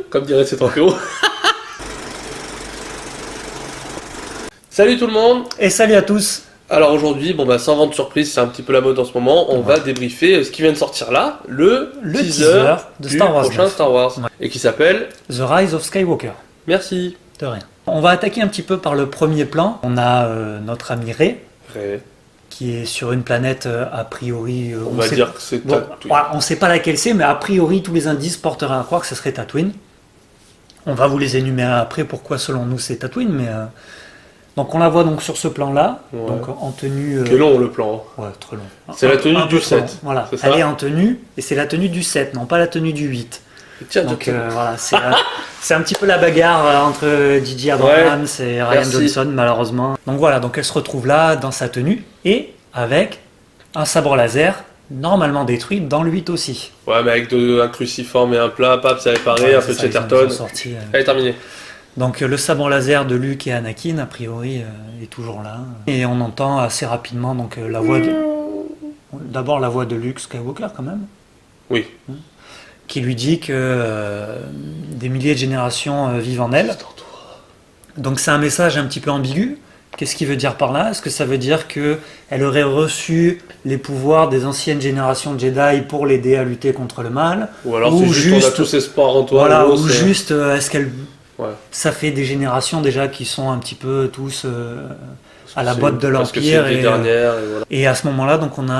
comme dirait cet héros. Salut tout le monde. Et salut à tous. Alors aujourd'hui, sans grande surprise, c'est un petit peu la mode en ce moment, on va débriefer ce qui vient de sortir là, le teaser de du Star Wars prochain 9. Star Wars, Ouais. et qui s'appelle The Rise of Skywalker. Merci. De rien. On va attaquer un petit peu par le premier plan. On a notre ami Rey, Rey. qui est sur une planète a priori... On va sait- dire que c'est Bon, Tatooine. voilà, on ne sait pas laquelle c'est, mais a priori tous les indices porteraient à croire que ce serait Tatooine. On va vous les énumérer après pourquoi selon nous c'est Tatooine, mais... Donc on la voit donc sur ce plan-là, Ouais. donc en tenue... Qui est long le plan. Ouais, trop long. C'est la tenue Un du peu trop long. 7, Voilà, c'est ça elle est en tenue, et c'est la tenue du 7, non pas la tenue du 8. Tiens, Donc voilà, c'est un petit peu la bagarre entre J.J. Abrams et Ryan merci. Johnson, malheureusement. Donc voilà, donc elle se retrouve là dans sa tenue et avec un sabre laser normalement détruit dans le 8 aussi. Ouais, mais avec un cruciforme et un plat, pap, ça réparé, Ouais, un c'est peu de ça, ils Chatterton. ont sorti, Allez, terminé. Donc le sabre laser de Luke et Anakin, a priori, est toujours là. Et on entend assez rapidement donc la voix de... D'abord la voix de Luke Skywalker quand même. Oui. Qui lui dit que des milliers de générations vivent en elle. Donc c'est un message un petit peu ambigu. Qu'est-ce qu'il veut dire par là? Est-ce que ça veut dire qu'elle aurait reçu les pouvoirs des anciennes générations de Jedi pour l'aider à lutter contre le mal? Ou alors Ou c'est juste on a juste- tous espoir en toi. Voilà, en gros, ou c'est- juste est-ce qu'elle... Ouais. Ça fait des générations déjà qui sont un petit peu tous à la C'est- botte de parce que l'Empire. c'est les dernières, et voilà. Et à ce moment-là, donc on a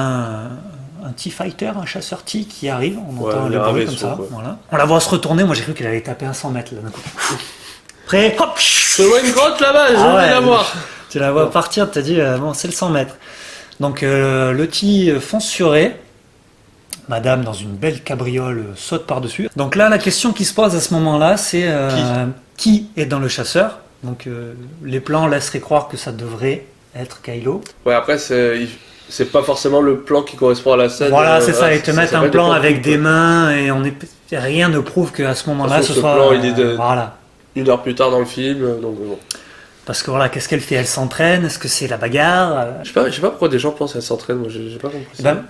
un T-Fighter, un chasseur T qui arrive, on Ouais, entend il y le a un bruit comme vaisseau, ça. quoi. Voilà. On la voit se retourner, moi j'ai cru qu'elle allait taper un 100 mètres là d'un coup. Après, hop, Je vois une grotte là-bas, je Ah vais ouais. la voir. tu la vois partir, tu as dit, bon, c'est le 100 mètres. Donc le T fonce sur Rey. Madame, dans une belle cabriole, saute par-dessus. Donc là, la question qui se pose à ce moment-là, c'est qui est dans le chasseur? Donc les plans laisseraient croire que ça devrait être Kylo. Ouais, après, c'est pas forcément le plan qui correspond à la scène. Voilà, c'est ça, ils te ça mettent un s'appelle plan des avec coupes, des quoi. mains et rien ne prouve qu'à ce moment-là De ce toute façon, soit... ce plan, il est de- Voilà. Une heure plus tard dans le film, donc bon. Parce que voilà, qu'est-ce qu'elle fait? Elle s'entraîne? Est-ce que c'est la bagarre? Je sais pas pourquoi des gens pensent qu'elle s'entraîne, moi j'ai pas compris Eh ça. ben,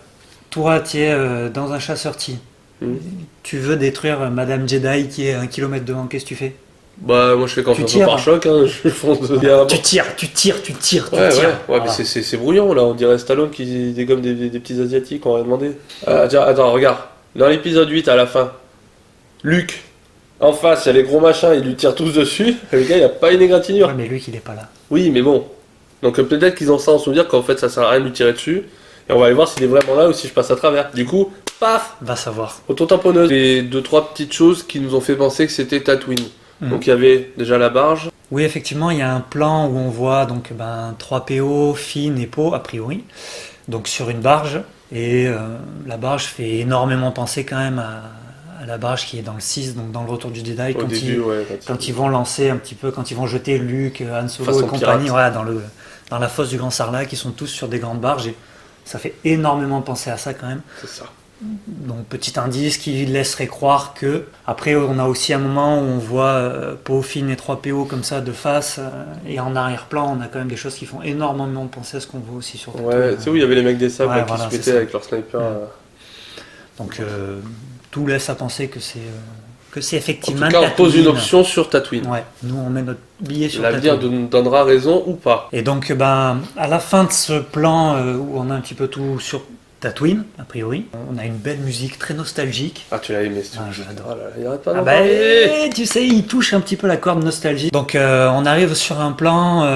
toi, tu es dans un chasseur T. Mhm. Tu veux détruire Madame Jedi qui est 1 kilomètre devant, qu'est-ce que tu fais? Bah, moi je fais confiance au tires. pare-choc, hein, je fonce de bien. Tu tires, tu tires, tu tires, tu Ouais, tires. ouais, Voilà. mais c'est brouillon là, on dirait Stallone qui dégomme des petits asiatiques, on aurait demandé. Tiens, attends, regarde, dans l'épisode 8 à la fin, Luke, en face, il y a les gros machins, ils lui tirent tous dessus, et le gars il a pas une égratignure. Ouais, mais lui, il est pas là. Oui, mais bon. Donc peut-être qu'ils ont ça en souvenir qu'en fait ça sert à rien de lui tirer dessus, et on va aller voir s'il est vraiment là ou si je passe à travers. Du coup, paf, Va savoir. auto-tamponneuse. Et 2-3 petites choses qui nous ont fait penser que c'était Tatooine. Mhm. Donc il y avait déjà la barge. Oui, effectivement, il y a un plan où on voit donc 3 PO, Finn et Poe, a priori, donc sur une barge. Et la barge fait énormément penser quand même à la barge qui est dans le 6, donc dans le Retour du Jedi, Au début, ouais. quand ils vont lancer un petit peu, quand ils vont jeter Luke, Han Solo Façon et compagnie, pirate. voilà, dans la fosse du Grand Sarlacc, ils sont tous sur des grandes barges. Et ça fait énormément penser à ça quand même. C'est ça. Donc petit indice qui laisserait croire que... Après on a aussi un moment où on voit Poe, Finn et 3PO comme ça de face et en arrière-plan on a quand même des choses qui font énormément penser à ce qu'on voit aussi sur Tatooine. Ouais, tu sais où il y avait les mecs des sables Ouais, là, qui voilà, se c'est mettaient ça. avec leur sniper. Ouais. Donc tout laisse à penser que c'est En effectivement tout cas, on pose une Tatooine. option sur Tatooine. Ouais, nous on met notre billet sur L'avenir Tatooine. nous donnera raison ou pas. Et donc à la fin de ce plan où on a un petit peu tout sur Tatooine, a priori, on a une belle musique très nostalgique. Ah, tu l'as aimé, c'est Ah, tout. j'adore. Oh là là, il arrête pas Ah d'en bah, parler. tu sais, il touche un petit peu la corde nostalgie. Donc on arrive sur un plan,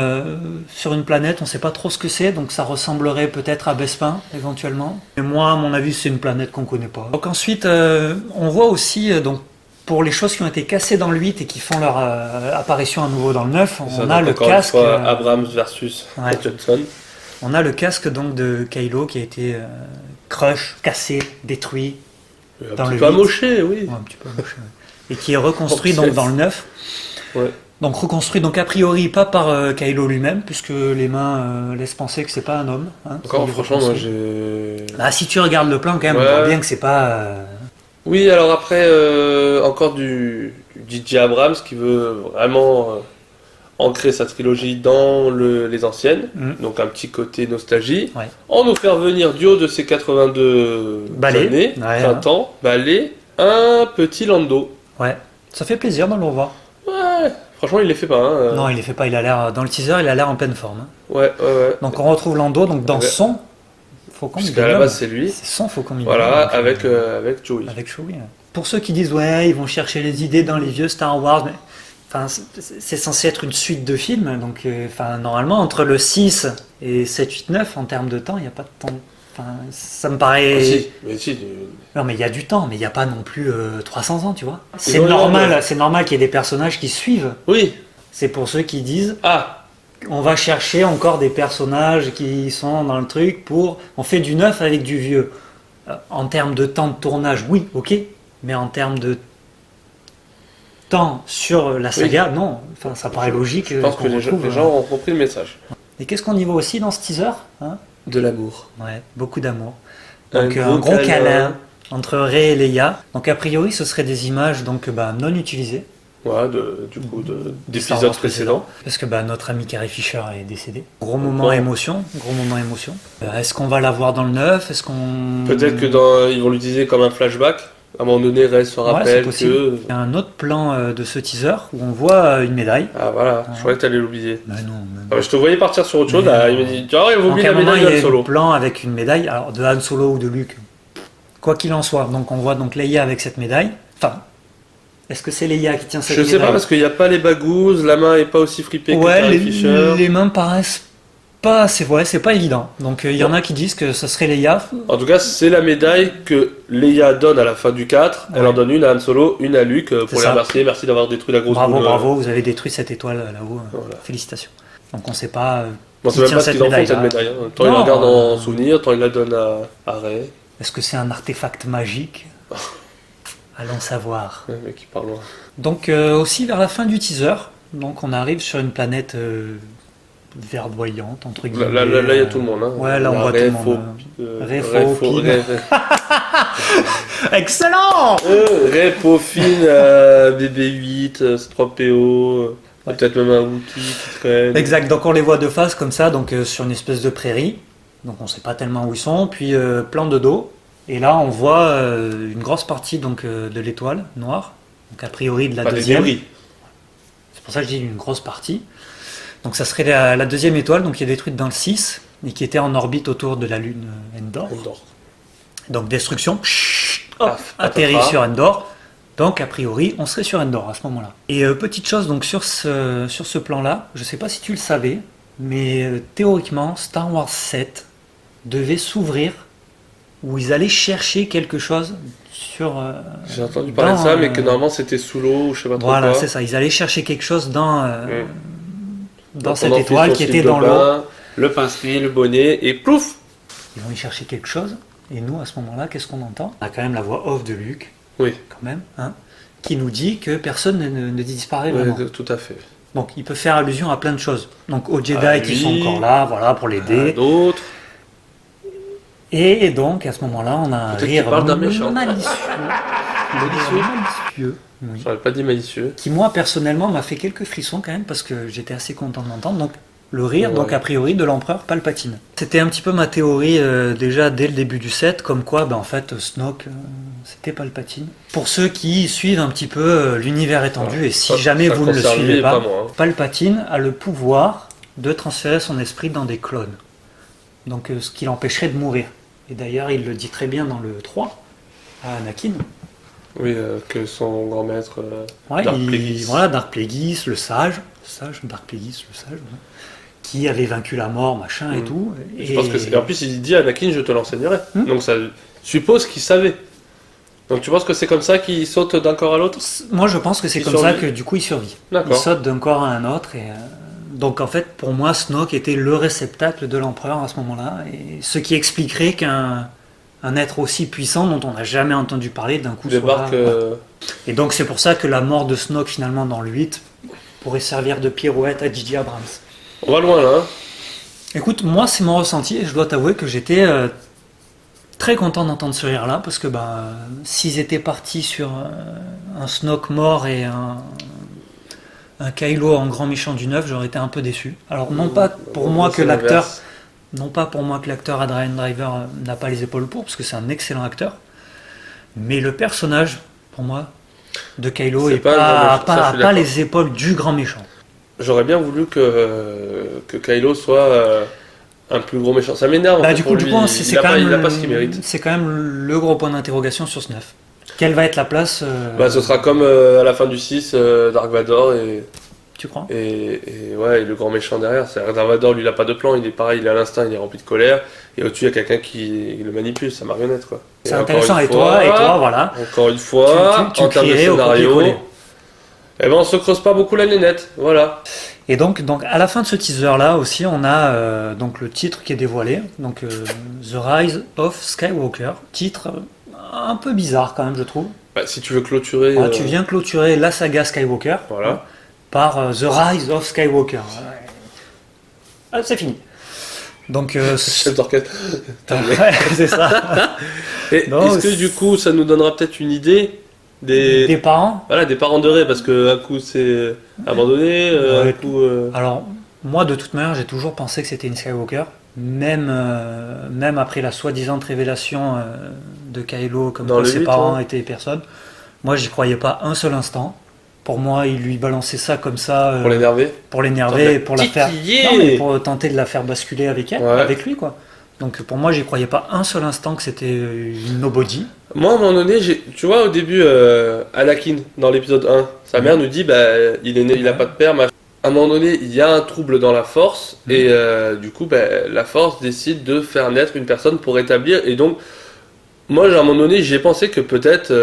sur une planète, on sait pas trop ce que c'est, donc ça ressemblerait peut-être à Bespin, éventuellement. Et moi, à mon avis, c'est une planète qu'on connaît pas. Donc ensuite, on voit aussi, donc, pour les choses qui ont été cassées dans le 8 et qui font leur apparition à nouveau dans le 9, Ça, on donc, a le encore une casque... fois, Abrams versus Ouais. Johnson. On a le casque donc de Kylo qui a été crush, cassé, détruit, Un Dans petit le peu 8. amoché, oui. ouais, un petit peu moche, ouais. Et qui est reconstruit donc Obsesse. dans le 9. Ouais. Donc reconstruit donc a priori pas par Kylo lui-même, puisque les mains laissent penser que c'est pas un homme. Hein, Encore, qui est franchement, moi reconstruit. j'ai. Bah, si tu regardes le plan quand même, Ouais. on voit bien que c'est pas... Oui, alors après, encore du J.J. Abrams qui veut vraiment ancrer sa trilogie dans les anciennes, donc un petit côté nostalgie, Ouais. en nous faire venir du haut de ses 82 Balai. années, Ouais, 20 ans, balai, un petit Lando. Ouais. Ça fait plaisir de le revoir. Ouais, franchement, il les fait pas. Hein. Non, il les fait pas. Il a l'air dans le teaser, il a l'air en pleine forme. Hein. Ouais. Donc on retrouve Lando donc dans Ouais. son Faucon Puisqu'à la Millennium. base, c'est lui. C'est son Faucon Voilà, Millennium, donc, avec Chewie. avec Chewie. Ouais. Pour ceux qui disent ouais, ils vont chercher les idées dans les vieux Star Wars, mais enfin c'est censé être une suite de films, donc enfin normalement entre le 6 et 7, 8, 9 en termes de temps, il n'y a pas de temps. Enfin, ça me paraît. Ah, si, mais si. Non, mais il y a du temps, mais il n'y a pas non plus 300 ans, tu vois. Ils ont C'est normal qu'il y ait des personnages qui suivent. Oui. C'est pour ceux qui disent Ah, on va chercher encore des personnages qui sont dans le truc pour. On fait du neuf avec du vieux. En termes de temps de tournage, oui, ok. Mais en termes de temps sur la saga, non. Enfin, ça paraît logique. je pense que les gens ont compris le message. Et qu'est-ce qu'on y voit aussi dans ce teaser, hein? De l'amour. Ouais, beaucoup d'amour. Un Donc gros un gros câlin. câlin entre Rey et Leia. Donc a priori, ce seraient des images donc non utilisées. Ouais, Star d'épisodes Wars précédents. Parce que notre ami Carrie Fisher est décédé. Gros moment émotion. Est-ce qu'on va la voir dans le 9? Est-ce qu'on... Peut-être que ils vont l'utiliser comme un flashback. À un moment donné, Rey se Ouais, c'est rappelle possible. que. Il y a un autre plan de ce teaser où on voit une médaille. Ah voilà, je croyais que t'allais l'oublier. Mais non. Ah, je te voyais partir sur autre chose, Mais là, non. il m'a dit, tu vois, il va Donc oublier à un la moment, médaille il y de a Han Solo. un plan avec une médaille, alors de Han Solo ou de Luke. Quoi qu'il en soit, donc on voit donc Leia avec cette médaille. Enfin, est-ce que c'est Leia qui tient cette Je médaille? sais pas, parce qu'il n'y a pas les bagouses, la main est pas aussi fripée que Ouais, Carrie Fisher. les mains paraissent pas, c'est pas évident. Donc il y en a qui disent que ça serait Leia. En tout cas, c'est la médaille que Leia donne à la fin du 4. Elle Ouais. en donne une à Han Solo, une à Luke, pour les ça. remercier. Merci d'avoir détruit la grosse boule. Bravo, vous avez détruit cette étoile là-haut. Voilà. Félicitations. Donc on sait pas. Bon, qui c'est même tient pas ce qu'ils en font de cette médaille-là. médaille. Hein. Tant ils Non, la gardent en souvenir, tant ils la donnent à Rey. Est-ce que c'est un artefact magique? Allons savoir. Ouais, mec, qui parle loin. Donc aussi vers la fin du teaser, donc on arrive sur une planète verdoyante entre guillemets. Là, il y a tout le monde. Hein. Ouais, là on voit tout le monde. Rey, Excellent. Rey, Peaufine, BB-8, C3PO, peut-être même un Wookiee qui traîne. Exact, donc on les voit de face comme ça, donc sur une espèce de prairie. Donc on sait pas tellement où ils sont, puis plan de dos. Et là on voit une grosse partie donc, de l'étoile noire, donc a priori de la Pas des deuxième. débris. C'est pour ça que je dis une grosse partie. Donc ça serait la deuxième étoile donc, qui est détruite dans le 6 et qui était en orbite autour de la lune Endor. Endor. Donc destruction, hop, Paf, atterrit patatras. sur Endor. Donc a priori on serait sur Endor à ce moment-là. Et petite chose donc sur ce plan-là, je sais pas si tu le savais, mais théoriquement Star Wars 7 devait s'ouvrir où ils allaient chercher quelque chose sur... J'ai entendu parler de ça, mais que normalement c'était sous l'eau ou je sais pas trop Voilà, quoi. c'est ça. Ils allaient chercher quelque chose dans Donc, cette on enfile étoile son qui slip était de dans l'eau. bain, le pince-nez, le bonnet, et plouf. Ils vont y chercher quelque chose. Et nous, à ce moment-là, qu'est-ce qu'on entend? On a quand même la voix off de Luke, Oui, quand même, hein, qui nous dit que personne ne disparaît vraiment. tout à fait. Donc il peut faire allusion à plein de choses. Donc aux Jedi À qui lui, sont encore là, voilà, pour l'aider. D'autres. Et donc à ce moment-là, on a un Peut-être rire qu'il parle d'un méchant. malicieux. Malicieux. Oui. J'aurais pas dit malicieux. Qui moi personnellement m'a fait quelques frissons quand même parce que j'étais assez content de l'entendre. Donc le rire, Ouais. donc a priori de l'empereur Palpatine. C'était un petit peu ma théorie déjà dès le début du set, comme quoi en fait Snoke c'était Palpatine. Pour ceux qui suivent un petit peu l'univers étendu, Ouais. et si Ça- jamais ça vous ne le concerne lui suivez et pas, pas moi, hein. Palpatine a le pouvoir de transférer son esprit dans des clones. Donc ce qui l'empêcherait de mourir. Et d'ailleurs il le dit très bien dans le 3 à Anakin. Oui, que son grand maître. Ouais, Dark Plagueis. voilà, Dark Plagueis, le sage, Dark Plagueis, le sage, ouais, qui avait vaincu la mort, machin et tout. Je pense que c'est. En plus, il dit à Anakin, je te l'enseignerai. Hmm. Donc ça suppose qu'il savait. Donc tu penses que c'est comme ça qu'il saute d'un corps à l'autre? Moi, je pense que c'est Il comme ça survit. que du coup il survit. Il D'accord. saute d'un corps à un autre. Et, donc en fait, pour moi, Snoke était le réceptacle de l'empereur à ce moment-là. Et ce qui expliquerait qu'un être aussi puissant dont on n'a jamais entendu parler d'un coup Débarque. soit là. Et donc c'est pour ça que la mort de Snoke finalement dans le 8 pourrait servir de pirouette à J.J. Abrams. On va loin là. Hein. Écoute, moi c'est mon ressenti et je dois t'avouer que j'étais très content d'entendre ce rire là parce que s'ils étaient partis sur un Snoke mort et un Kylo en grand méchant du 9, j'aurais été un peu déçu. Alors non pas pour moi que C'est l'acteur l'inverse. non pas pour moi que l'acteur Adrian Driver n'a pas les épaules pour parce que c'est un excellent acteur, mais le personnage pour moi de Kylo C'est et pas un grand méchant, ça, pas, je suis pas d'accord. les épaules du grand méchant. J'aurais bien voulu que Kylo soit un plus gros méchant. Ça m'énerve en Bah, fait, du pour coup, lui. c'est Il a quand pas, même il a pas ce qu'il mérite. c'est quand même le gros point d'interrogation sur ce 9. Quelle va être la place Bah, ce sera comme à la fin du 6, Dark Vador tu crois? ouais, et le grand méchant derrière. C'est-à-dire que Dark Vador, lui, il a pas de plan, il est pareil, il est à l'instinct, il est rempli de colère. Et au-dessus, il y a quelqu'un qui le manipule, sa marionnette, quoi. C'est Et intéressant, encore et une fois, toi, voilà. Encore une fois, Tu en termes de crierais au scénario, copier-coller. eh ben, on se creuse pas beaucoup la nénette, voilà. Et donc, à la fin de ce teaser-là aussi, on a donc le titre qui est dévoilé, donc The Rise of Skywalker. Titre un peu bizarre quand même, je trouve. Bah, si tu veux clôturer... Tu viens clôturer la saga Skywalker Voilà. par The Rise of Skywalker. Ah, c'est fini. Donc, Chef d'orchestre. Terminé. ouais, c'est ça. Et Non, est-ce que du coup, ça nous donnera peut-être une idée Des parents. voilà, des parents de Rey, parce que un coup c'est abandonné, un Ouais. coup... Alors, moi, de toute manière, j'ai toujours pensé que c'était une Skywalker. Même après la soi-disant révélation de Kylo, comme Dans quoi le ses 8, parents ouais. étaient personnes. Moi, j'y croyais pas un seul instant. Pour moi, il lui balançait ça comme ça Pour l'énerver. pour l'énerver, Attends, pour la faire, titiller. non, mais pour tenter de la faire basculer avec elle, Ouais. avec lui, quoi. Donc pour moi, j'y croyais pas un seul instant que c'était une nobody. Moi, à un moment donné, tu vois, au début, Anakin, dans l'épisode 1, sa mère nous dit, bah, il est né, il a pas de père, machin. À un moment donné, il y a un trouble dans la force, et du coup, bah, la force décide de faire naître une personne pour établir, et donc, moi, à un moment donné, j'ai pensé que peut-être,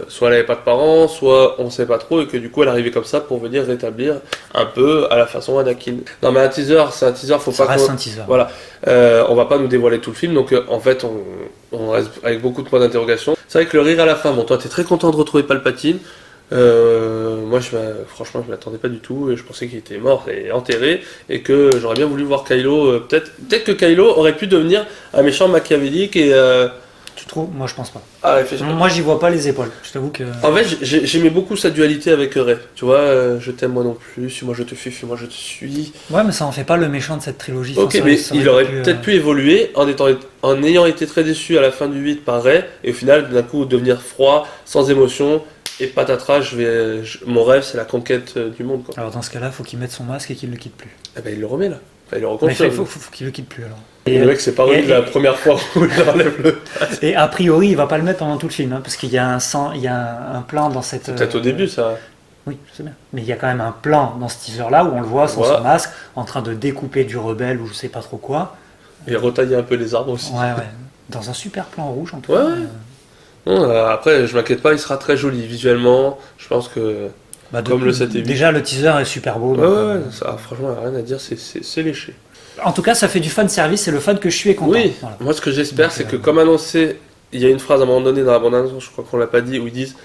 soit elle avait pas de parents, soit on sait pas trop, et que du coup, elle arrivait comme ça pour venir rétablir un peu à la façon Anakin. Non, mais un teaser, c'est un teaser, faut Ça pas reste qu'on- un teaser. Voilà, on va pas nous dévoiler tout le film, donc en fait on reste avec beaucoup de points d'interrogation. C'est vrai que le rire à la fin, bon toi t'es très content de retrouver Palpatine, moi franchement je m'attendais pas du tout, et je pensais qu'il était mort et enterré, et que j'aurais bien voulu voir Kylo, peut-être que Kylo aurait pu devenir un méchant machiavélique et... Tu trouves? Moi, je pense pas. Ah, réfléchis. Moi, j'y vois pas les épaules. Je t'avoue que. En fait j'aimais beaucoup sa dualité avec Rey, tu vois, je t'aime moi non plus, suis-moi je te fuis, moi je te suis. Ouais, mais ça en fait pas le méchant de cette trilogie. Ok, Enfin, mais ça il aurait pu, peut-être pu évoluer en ayant été très déçu à la fin du 8 par Rey, et au final, d'un coup, devenir froid, sans émotion, et patatras, mon rêve, c'est la conquête du monde, quoi. Alors dans ce cas-là, faut qu'il mette son masque et qu'il le quitte plus. Eh ben, il le remet, là. Enfin, il le Mais reconfirme. faut qu'il le quitte plus alors. Et le mec, c'est pas et- lui la première fois où il enlève le... Et a priori, il va pas le mettre pendant tout le film, hein, parce qu'il y a il y a un plan dans cette. Peut-être au début, ça. Oui, je sais bien. Mais il y a quand même un plan dans ce teaser-là où on le voit sans Voilà. son masque, en train de découper du rebelle ou je sais pas trop quoi. Et retailler un peu les arbres aussi. Ouais, ouais. Dans un super plan rouge en tout Ouais, cas. ouais. Non, après, je m'inquiète pas, il sera très joli visuellement. Je pense que... Comme le 7 et 8. Déjà, le teaser est super beau. Ouais, donc, ouais, ça, franchement, y a rien à dire, c'est léché. En tout cas, ça fait du fan service et le fan que je suis est content. Oui, Voilà. moi ce que j'espère, Donc, c'est que comme annoncé, il y a une phrase à un moment donné dans la bande-annonce, je crois qu'on l'a pas dit, où ils disent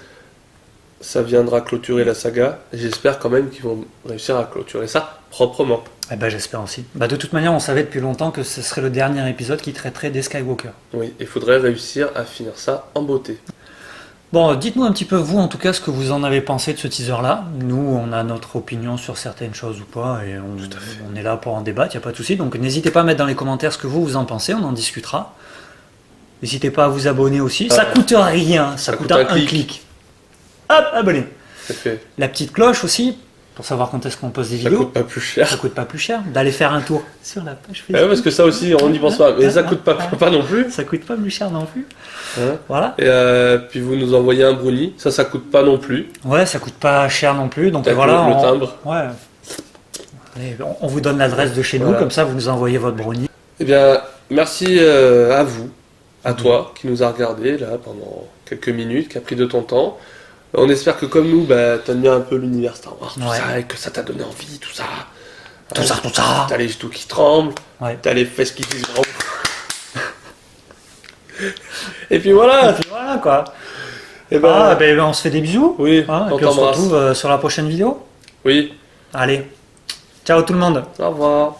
ça viendra clôturer la saga. Et j'espère quand même qu'ils vont réussir à clôturer ça proprement. Eh ben, j'espère aussi. Bah, de toute manière, on savait depuis longtemps que ce serait le dernier épisode qui traiterait des Skywalker. Oui, il faudrait réussir à finir ça en beauté. Bon, dites-nous un petit peu, vous, en tout cas, ce que vous en avez pensé de ce teaser-là. Nous, on a notre opinion sur certaines choses ou pas, et on est là pour en débattre, il n'y a pas de souci. Donc, n'hésitez pas à mettre dans les commentaires ce que vous en pensez, on en discutera. N'hésitez pas à vous abonner aussi. Ça coûte rien, ça coûte un clic. Hop, abonnez. C'est fait. La petite cloche aussi, pour savoir quand est-ce qu'on poste des Ça vidéos. coûte pas plus cher. Ça coûte pas plus cher d'aller faire un tour sur la page Ouais, Facebook. parce que ça aussi, on n'y pense pas. Mais ça coûte pas non plus. Ça coûte pas plus cher non plus. Hein. Voilà. Et puis vous nous envoyez un brownie. Ça coûte pas non plus. Ouais, ça coûte pas cher non plus. Donc Peut-être voilà. le timbre. Ouais. Allez, on vous donne l'adresse de chez nous, Voilà. comme ça vous nous envoyez votre brownie. Eh bien, merci à vous, à toi, qui nous a regardé là pendant quelques minutes, qui a pris de ton temps. On espère que comme nous, t'aimes bien un peu l'univers Star Wars, tout Ouais. ça, et que ça t'a donné envie, tout ça. Tout ça, tout ça. T'as les genoux qui tremblent, Ouais. t'as les fesses qui disent grand. Et puis voilà. Et puis voilà quoi. Et ben, Ah, ben on se fait des bisous. oui, Hein, et on puis on se t'embrasse. retrouve sur la prochaine vidéo. Oui, Allez. Ciao tout le monde. au revoir.